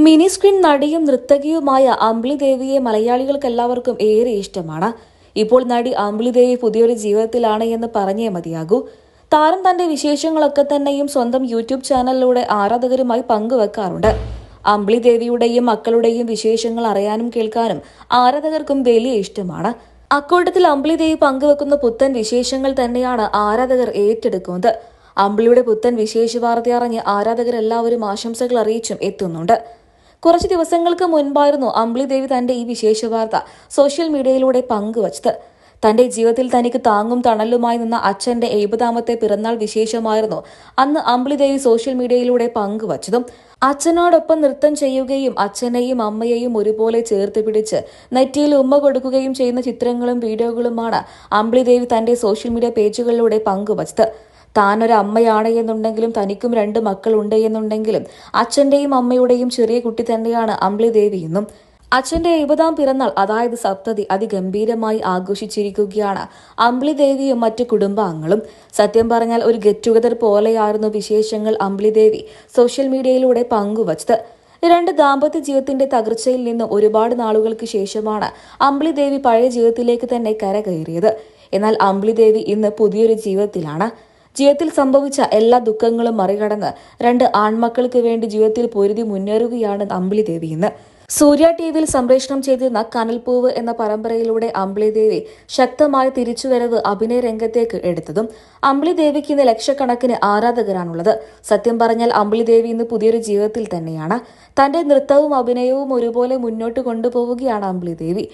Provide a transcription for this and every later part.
Mini screen നടിയും നർത്തകിയുമായ അമ്പിളി ദേവിയെ മലയാളികൾക്കെല്ലാവർക്കും ഏറെ ഇഷ്ടമാണ്. ഇപ്പോൾ നടി അമ്പിളി ദേവി പുതിയൊരു ജീവിതത്തിലാണ് എന്ന് പറഞ്ഞേ മതിയാകൂ. താരം തന്റെ വിശേഷങ്ങളൊക്കെ തന്നെയും സ്വന്തം യൂട്യൂബ് ചാനലിലൂടെ ആരാധകരുമായി പങ്കുവെക്കാറുണ്ട്. അമ്പിളി ദേവിയുടെയും മക്കളുടെയും വിശേഷങ്ങൾ അറിയാനും കേൾക്കാനും ആരാധകർക്കും വലിയ ഇഷ്ടമാണ്. അക്കൂട്ടത്തിൽ അമ്പിളി ദേവി പങ്കുവെക്കുന്ന പുത്തൻ വിശേഷങ്ങൾ തന്നെയാണ് ആരാധകർ ഏറ്റെടുക്കുന്നത്. അമ്പിളിയുടെ പുത്തൻ വിശേഷ വാർത്ത അറിഞ്ഞ് ആരാധകരെല്ലാവരും ആശംസകൾ അറിയിച്ചും എത്തുന്നുണ്ട്. കുറച്ച് ദിവസങ്ങൾക്ക് മുൻപായിരുന്നു അമ്പിളി ദേവി തന്റെ ഈ വിശേഷ വാർത്ത സോഷ്യൽ മീഡിയയിലൂടെ പങ്കുവച്ചത്. തന്റെ ജീവിതത്തിൽ തനിക്ക് താങ്ങും തണലുമായി നിന്ന അച്ഛന്റെ 70ാമത്തെ പിറന്നാൾ വിശേഷമായിരുന്നു അന്ന് അമ്പിളി ദേവി സോഷ്യൽ മീഡിയയിലൂടെ പങ്കുവച്ചതും. അച്ഛനോടൊപ്പം നൃത്തം ചെയ്യുകയും അച്ഛനെയും അമ്മയെയും ഒരുപോലെ ചേർത്ത് പിടിച്ച് നെറ്റിയിൽ ഉമ്മ കൊടുക്കുകയും ചെയ്യുന്ന ചിത്രങ്ങളും വീഡിയോകളുമാണ് അമ്പിളി ദേവി തന്റെ സോഷ്യൽ മീഡിയ പേജുകളിലൂടെ പങ്കുവച്ചത്. താനൊരു അമ്മയാണ് എന്നുണ്ടെങ്കിലും തനിക്കും 2 മക്കളുണ്ട് എന്നുണ്ടെങ്കിലും അച്ഛന്റെയും അമ്മയുടെയും ചെറിയ കുട്ടി തന്നെയാണ് അമ്പിളി ദേവി എന്നും അച്ഛന്റെ 70ാം പിറന്നാൾ അതായത് സപ്തതി അതിഗംഭീരമായി ആഘോഷിച്ചിരിക്കുകയാണ് അമ്പിളി ദേവിയും മറ്റു കുടുംബാംഗങ്ങളും. സത്യം പറഞ്ഞാൽ ഒരു ഗെറ്റ് ടുഗദർ പോലെയായിരുന്നു വിശേഷങ്ങൾ അമ്പിളി ദേവി സോഷ്യൽ മീഡിയയിലൂടെ പങ്കുവച്ചത്. 2 ദാമ്പത്യ ജീവിതത്തിന്റെ തകർച്ചയിൽ നിന്ന് ഒരുപാട് നാളുകൾക്ക് ശേഷമാണ് അമ്പിളി ദേവി പഴയ ജീവിതത്തിലേക്ക് തന്നെ കരകയറിയത്. എന്നാൽ അമ്പിളി ദേവി ഇന്ന് പുതിയൊരു ജീവിതത്തിലാണ്. ജീവിതത്തിൽ സംഭവിച്ച എല്ലാ ദുഃഖങ്ങളും മറികടന്ന് 2 ആൺമക്കൾക്ക് വേണ്ടി ജീവിതത്തിൽ പൊരുതി മുന്നേറുകയാണ് അമ്പിളി ദേവി ഇന്ന്. സൂര്യ ടിവിയിൽ സംപ്രേഷണം ചെയ്തിരുന്ന കനൽപ്പൂവ് എന്ന പരമ്പരയിലൂടെ അമ്പിളി ദേവി ശക്തമായ തിരിച്ചുവരവ് അഭിനയ രംഗത്തേക്ക് എടുത്തതും അമ്പിളി ദേവിക്ക് ഇന്ന് ലക്ഷക്കണക്കിന് ആരാധകരാണുള്ളത്. സത്യം പറഞ്ഞാൽ അമ്പിളി ദേവി ഇന്ന് പുതിയൊരു ജീവിതത്തിൽ തന്നെയാണ്. തന്റെ നൃത്തവും അഭിനയവും ഒരുപോലെ മുന്നോട്ട് കൊണ്ടുപോവുകയാണ് അമ്പിളി ദേവി.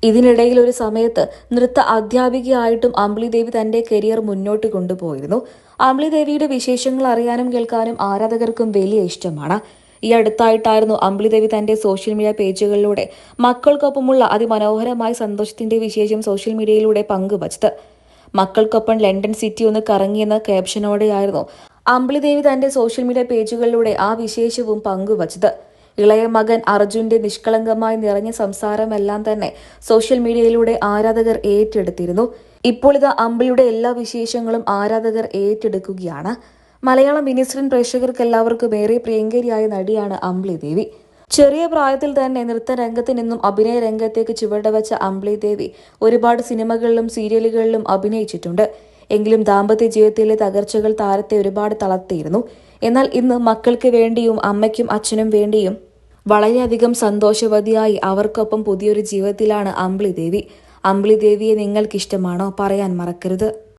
ഇതിനിടയിൽ ഒരു സമയത്ത് നൃത്ത അധ്യാപികയായിട്ടും അമ്പിളി ദേവി തന്റെ കരിയർ മുന്നോട്ട് കൊണ്ടുപോയിരുന്നു. അമ്പിളി ദേവിയുടെ വിശേഷങ്ങൾ അറിയാനും കേൾക്കാനും ആരാധകർക്കും വലിയ ഇഷ്ടമാണ്. ഈ അടുത്തായിട്ടായിരുന്നു അമ്പിളി ദേവി തന്റെ സോഷ്യൽ മീഡിയ പേജുകളിലൂടെ മക്കൾക്കൊപ്പമുള്ള അതിമനോഹരമായ സന്തോഷത്തിന്റെ വിശേഷം സോഷ്യൽ മീഡിയയിലൂടെ പങ്കുവച്ചത്. മക്കൾക്കൊപ്പം ലണ്ടൻ സിറ്റി ഒന്ന് കറങ്ങിയെന്ന ക്യാപ്ഷനോടെയായിരുന്നു അമ്പിളി ദേവി തന്റെ സോഷ്യൽ മീഡിയ പേജുകളിലൂടെ ആ വിശേഷവും പങ്കുവച്ചത്. ഇളയ മകൻ അർജുന്റെ നിഷ്കളങ്കമായി നിറഞ്ഞ സംസാരമെല്ലാം തന്നെ സോഷ്യൽ മീഡിയയിലൂടെ ആരാധകർ ഏറ്റെടുത്തിരുന്നു. ഇപ്പോൾ ഇത് അമ്പിളിയുടെ എല്ലാ വിശേഷങ്ങളും ആരാധകർ ഏറ്റെടുക്കുകയാണ്. മലയാളം മിനി സ്ക്രീൻ പ്രേക്ഷകർക്ക് എല്ലാവർക്കും ഏറെ പ്രിയങ്കരിയായ നടിയാണ് അമ്പിളി ദേവി. ചെറിയ പ്രായത്തിൽ തന്നെ നൃത്തരംഗത്ത് നിന്നും അഭിനയ രംഗത്തേക്ക് ചുവടുവച്ച അമ്പിളി ദേവി ഒരുപാട് സിനിമകളിലും സീരിയലുകളിലും അഭിനയിച്ചിട്ടുണ്ട്. എങ്കിലും ദാമ്പത്യ ജീവിതത്തിലെ തകർച്ചകൾ താരത്തെ ഒരുപാട് തളർത്തിയിരുന്നു. എന്നാൽ ഇന്ന് മക്കൾക്ക് വേണ്ടിയും അമ്മയ്ക്കും അച്ഛനും വേണ്ടിയും വളരെയധികം സന്തോഷവതിയായി അവർക്കൊപ്പം പുതിയൊരു ജീവിതത്തിലാണ് അമ്പിളി ദേവി. അമ്പിളി ദേവിയെ നിങ്ങൾക്കിഷ്ടമാണോ? പറയാൻ മറക്കരുത്.